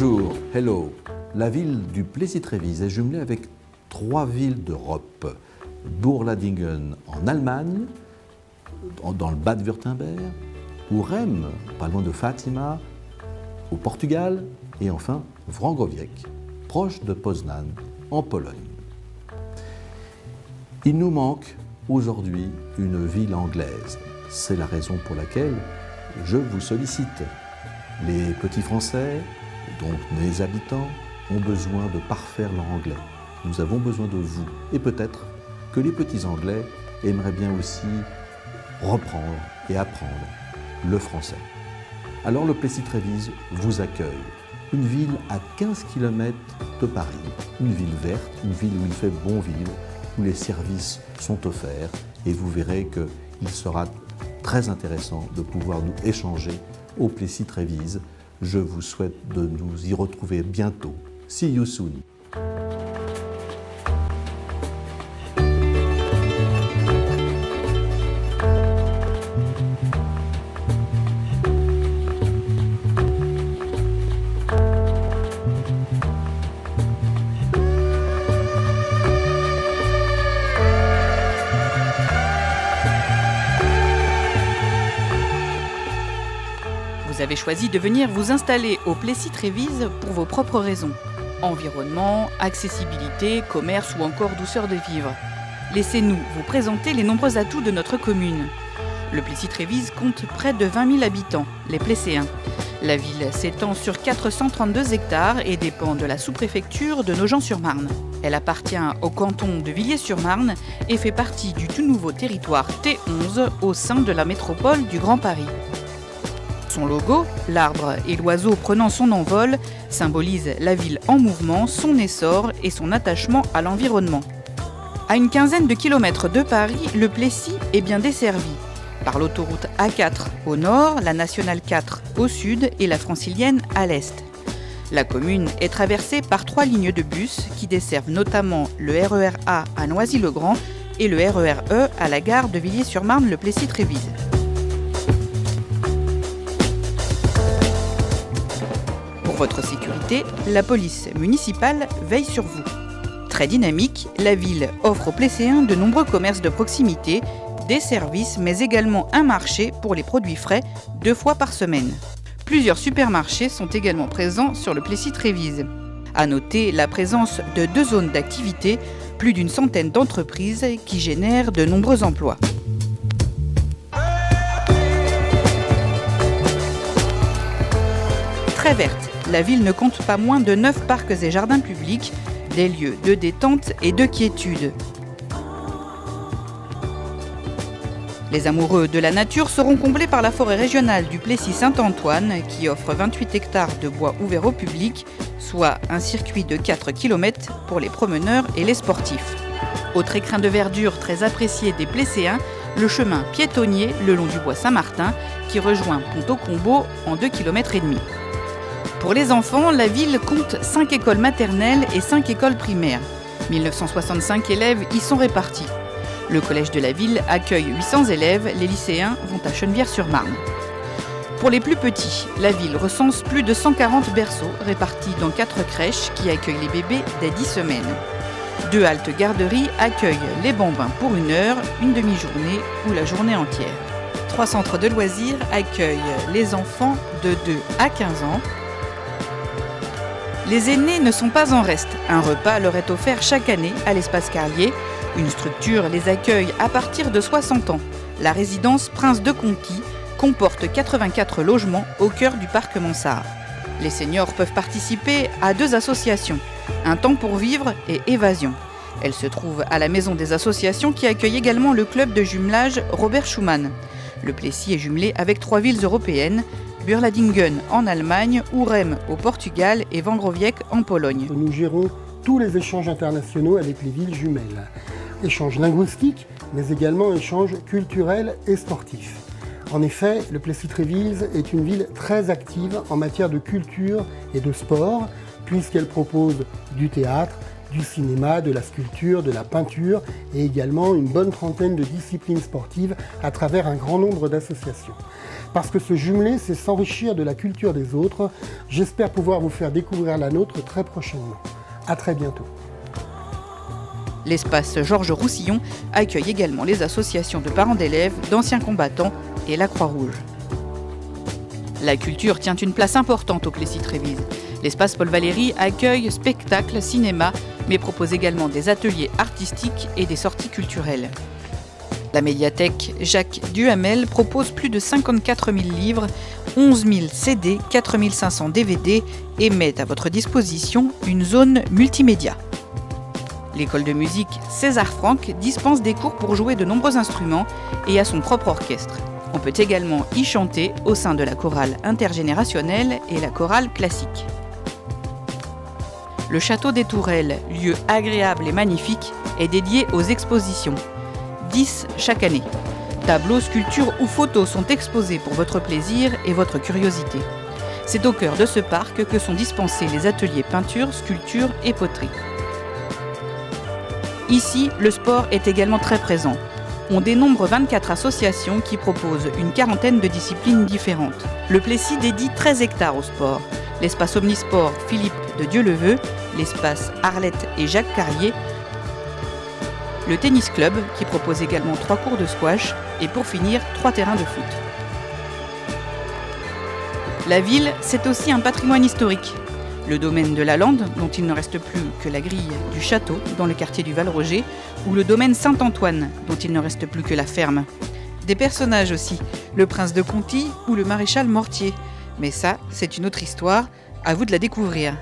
Bonjour, hello. La ville du Plessis-Trévise est jumelée avec 3 villes d'Europe. Bourg-Ladingen en Allemagne, dans le Bade-Wurtemberg, ou Rem, pas loin de Fatima, au Portugal, et enfin Wągrowiec, proche de Poznań, en Pologne. Il nous manque aujourd'hui une ville anglaise. C'est la raison pour laquelle je vous sollicite. Les petits Français, donc les habitants, ont besoin de parfaire leur anglais. Nous avons besoin de vous. Et peut-être que les petits Anglais aimeraient bien aussi reprendre et apprendre le français. Alors le Plessis-Trévise vous accueille. Une ville à 15 km de Paris, une ville verte, une ville où il fait bon vivre, où les services sont offerts, et vous verrez qu'il sera très intéressant de pouvoir nous échanger au Plessis-Trévise. Je vous souhaite de nous y retrouver bientôt. See you soon. Vous avez choisi de venir vous installer au Plessis-Trévise pour vos propres raisons. Environnement, accessibilité, commerce ou encore douceur de vivre. Laissez-nous vous présenter les nombreux atouts de notre commune. Le Plessis-Trévise compte près de 20 000 habitants, les Plesséens. La ville s'étend sur 432 hectares et dépend de la sous-préfecture de Nogent-sur-Marne. Elle appartient au canton de Villiers-sur-Marne et fait partie du tout nouveau territoire T11 au sein de la métropole du Grand Paris. Son logo, l'arbre et l'oiseau prenant son envol, symbolise la ville en mouvement, son essor et son attachement à l'environnement. À une quinzaine de kilomètres de Paris, le Plessis est bien desservi par l'autoroute A4 au nord, la nationale 4 au sud et la francilienne à l'est. La commune est traversée par 3 lignes de bus qui desservent notamment le RER A à Noisy-le-Grand et le RER E à la gare de Villiers-sur-Marne, le Plessis-Trévise. Pour votre sécurité, la police municipale veille sur vous. Très dynamique, la ville offre aux Plesséens de nombreux commerces de proximité, des services, mais également un marché pour les produits frais 2 fois par semaine. Plusieurs supermarchés sont également présents sur le Plessis-Trévise. À noter la présence de 2 zones d'activité, plus d'une centaine d'entreprises qui génèrent de nombreux emplois. Très verte, la ville ne compte pas moins de 9 parcs et jardins publics, des lieux de détente et de quiétude. Les amoureux de la nature seront comblés par la forêt régionale du Plessis-Saint-Antoine qui offre 28 hectares de bois ouverts au public, soit un circuit de 4 km pour les promeneurs et les sportifs. Autre écrin de verdure très apprécié des Plesséens, le chemin piétonnier le long du bois Saint-Martin qui rejoint Pont-au-Combo en 2,5 km. Pour les enfants, la ville compte 5 écoles maternelles et 5 écoles primaires. 1965 élèves y sont répartis. Le collège de la ville accueille 800 élèves, les lycéens vont à Chenevière-sur-Marne. Pour les plus petits, la ville recense plus de 140 berceaux répartis dans 4 crèches qui accueillent les bébés dès 10 semaines. 2 haltes garderies accueillent les bambins pour 1 heure, une demi-journée ou la journée entière. 3 centres de loisirs accueillent les enfants de 2 à 15 ans. Les aînés ne sont pas en reste. Un repas leur est offert chaque année à l'espace Carlier. Une structure les accueille à partir de 60 ans. La résidence Prince de Conti comporte 84 logements au cœur du parc Mansart. Les seniors peuvent participer à 2 associations, Un temps pour vivre et Évasion. Elles se trouvent à la maison des associations qui accueille également le club de jumelage Robert Schumann. Le Plessis est jumelé avec 3 villes européennes, Bourg-Ladingen en Allemagne, Rem au Portugal et Wągrowiec en Pologne. Nous gérons tous les échanges internationaux avec les villes jumelles. Échanges linguistiques, mais également échanges culturels et sportifs. En effet, le Plessis-Trévise est une ville très active en matière de culture et de sport, puisqu'elle propose du théâtre, du cinéma, de la sculpture, de la peinture et également une bonne trentaine de disciplines sportives à travers un grand nombre d'associations. Parce que se jumeler, c'est s'enrichir de la culture des autres. J'espère pouvoir vous faire découvrir la nôtre très prochainement. À très bientôt. L'espace Georges Roussillon accueille également les associations de parents d'élèves, d'anciens combattants et la Croix-Rouge. La culture tient une place importante au Plessis-Trévise. L'espace Paul Valéry accueille spectacles, cinéma, mais propose également des ateliers artistiques et des sorties culturelles. La médiathèque Jacques Duhamel propose plus de 54 000 livres, 11 000 CD, 4 500 DVD et met à votre disposition une zone multimédia. L'école de musique César Franck dispense des cours pour jouer de nombreux instruments et a son propre orchestre. On peut également y chanter au sein de la chorale intergénérationnelle et la chorale classique. Le château des Tourelles, lieu agréable et magnifique, est dédié aux expositions. 10 chaque année. Tableaux, sculptures ou photos sont exposés pour votre plaisir et votre curiosité. C'est au cœur de ce parc que sont dispensés les ateliers peinture, sculpture et poterie. Ici, le sport est également très présent. On dénombre 24 associations qui proposent une quarantaine de disciplines différentes. Le Plessis dédie 13 hectares au sport. L'espace Omnisport Philippe de Dieu-le-Veut, l'espace Arlette et Jacques Carrier, le tennis club qui propose également 3 cours de squash et pour finir 3 terrains de foot. La ville, c'est aussi un patrimoine historique. Le domaine de la Lande, dont il ne reste plus que la grille du château dans le quartier du Val-Roger, ou le domaine Saint-Antoine, dont il ne reste plus que la ferme. Des personnages aussi, le prince de Conti ou le maréchal Mortier. Mais ça, c'est une autre histoire, à vous de la découvrir.